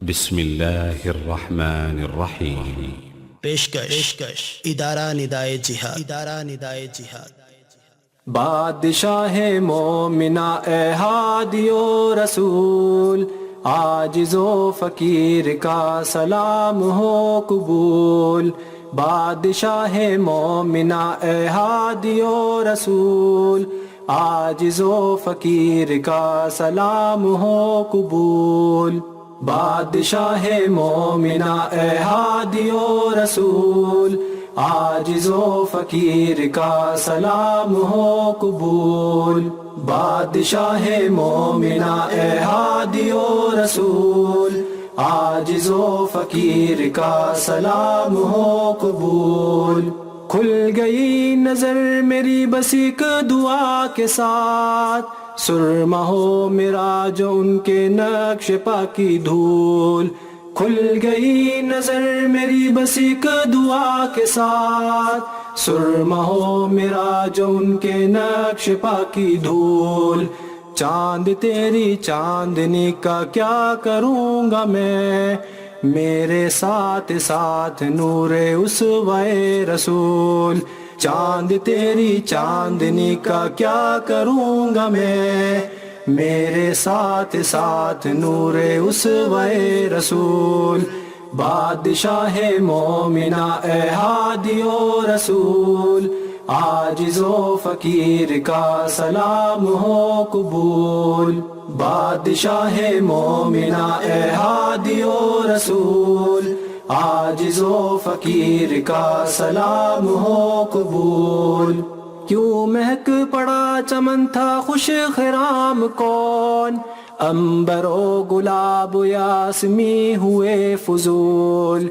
بسم اللہ الرحمن الرحیم۔ پیشکش ادارہ ندائے جہاد بادشاہ مومنا اے ہادی و رسول، عاجز و فقیر کا سلام ہو قبول۔ بادشاہ مومنا اے ہادی و رسول، عاجز و فقیر کا سلام ہو قبول۔ بادشاہ مومنا اے ہادی و رسول، عاجز و فقیر کا سلام ہو قبول۔ بادشاہ مومنا اے ہادی و رسول، عاجز و فقیر کا سلام ہو قبول۔ کھل گئی نظر میری بس ایک دعا کے ساتھ، سرما ہو میرا جو ان کے نقش پا کی دھول۔ کھل گئی نظر میری بس ایک دعا کے ساتھ، سرما ہو میرا جو ان کے نقش پا کی دھول۔ چاند تیری چاندنی کا کیا کروں گا میں، میرے ساتھ ساتھ نور اسوہ رسول۔ چاند تیری چاندنی کا کیا کروں گا میں، میرے ساتھ ساتھ نور اسوہ رسول۔ بادشاہ مومنا اے ہادی و رسول، عاجز و فقیر کا سلام ہو قبول۔ بادشاہ مومنا اے ہادی و رسول، عاجز و فقیر کا سلام ہو قبول۔ کیوں مہک پڑا چمن تھا خوش خرام کون، عنبر و گلاب و یاسمی ہوئے فضول۔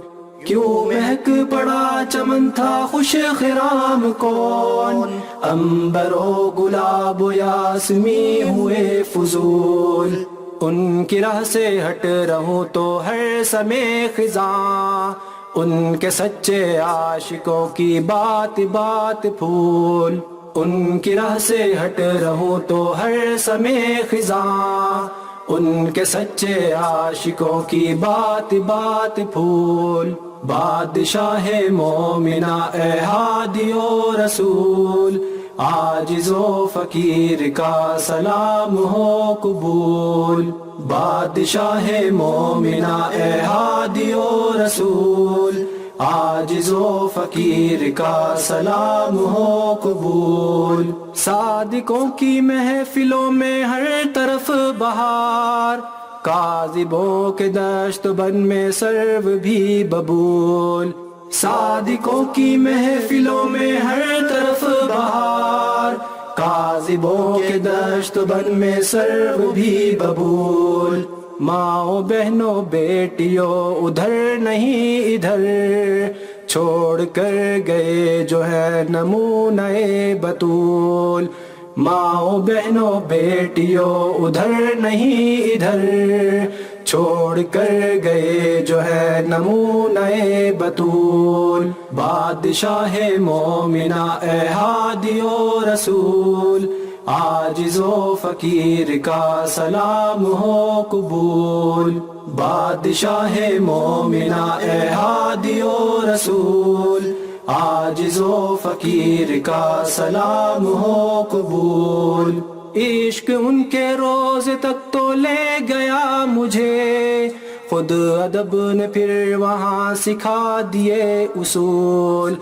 کیوں مہک پڑا چمن تھا خوش خرام کون، عنبر و گلاب و یاسمی ہوئے فضول۔ ان کی راہ سے ہٹ رہوں تو ہر سمے خزاں، ان کے سچے عاشقوں کی بات بات پھول۔ ان کی راہ سے ہٹ رہوں تو ہر سمے خزاں، ان کے سچے عاشقوں کی بات بات پھول۔ بادشاہ مومنا اے ہادی و رسول، عاجز و فقیر کا سلام ہو قبول۔ بادشاہ مومنا اے ہادی و رسول، عاجز و فقیر کا سلام ہو قبول۔ صادقوں کی محفلوں میں ہر طرف بہار، کاذبوں کے دشت بن میں سرو بھی ببول۔ صادقوں کی محفلوں میں ہر طرف بہار، کاذبوں کے دشت بن میں سرو بھی ببول۔ ماؤں بہنوں بیٹیوں ادھر نہیں ادھر، چھوڑ کر گئے جو ہے نمونہ بطول۔ ماؤں بہنوں بیٹیوں ادھر نہیں ادھر، چھوڑ کر گئے جو ہے نمونہ بطول۔ بادشاہ مومنا اے ہادی و رسول، عاجز و فقیر کا سلام ہو قبول۔ بادشاہ مومنا اے ہادی و رسول، عاجز و فقیر کا سلام ہو قبول۔ عشق ان کے روز تک تو لے گیا مجھے، خود ادب نے پھر وہاں سکھا دیے اصول۔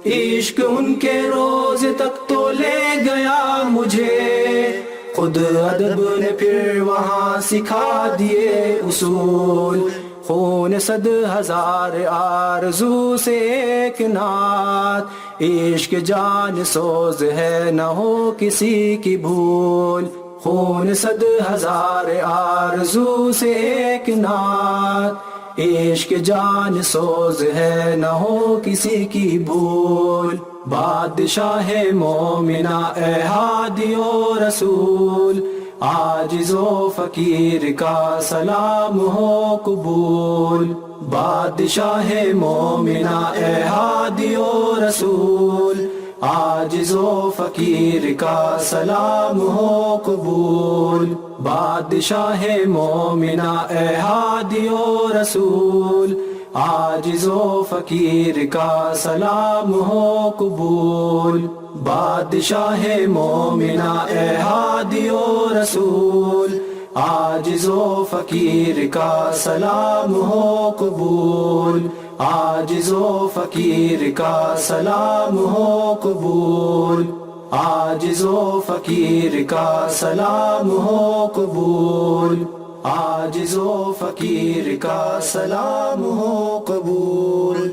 عشق ان کے روز تک تو لے گیا مجھے، خود ادب نے پھر وہاں سکھا دیے اصول۔ خون 100,000 آرزو سے ایک نعت، عشق جان سوز ہے نہ ہو کسی کی بھول۔ خون 100,000 آرزو سے ایک نعت، عشق جان سوز ہے نہ ہو کسی کی بھول۔ بادشاہ مومنا اے ہادی و رسول، عاجز و فقیر کا سلام ہو قبول۔ بادشاہ مومنا اے ہادی و رسول، عاجز و فقیر کا سلام ہو قبول بادشاہ مومنہ اے ہادی و رسول عاجز و فقیر کا سلام ہو قبول بادشاہ مومنہ اے ہادی و رسول عاجز و فقیر کا سلام ہو قبول عاجز و فقیر کا سلام ہو قبول عاجز و فقیر کا سلام ہو قبول عاجز و فقیر کا سلام ہو قبول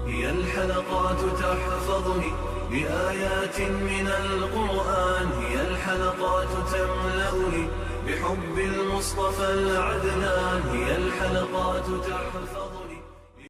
هي الحلقات تحفظني بآيات من القرآن هي الحلقات تملأني بحب المصطفى العدنان هي الحلقات تحفظني